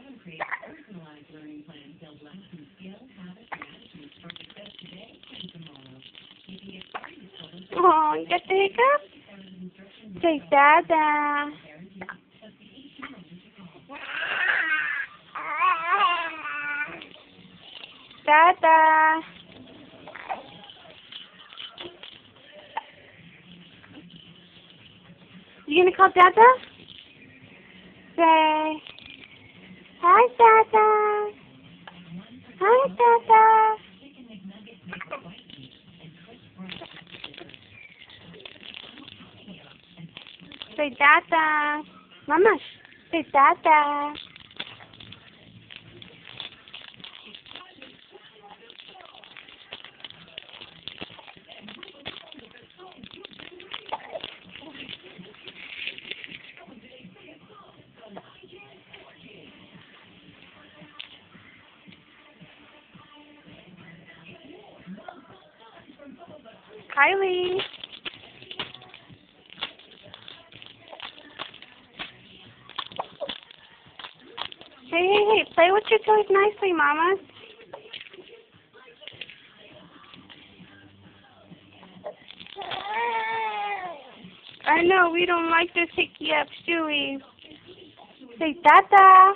and create a personalized learning plan build lessons, skills, habits, and attitudes for success today and tomorrow. You can get started with children's Oh, you got the hiccup? Say Dada. Dada. You gonna call Dada? Say, hi Dada. Hi Dada. Say Dada. Mama, say Dada. Kylie. Hey, play with your toys nicely, Mama. I know, we don't like this hickey ups, do we? Say Dada.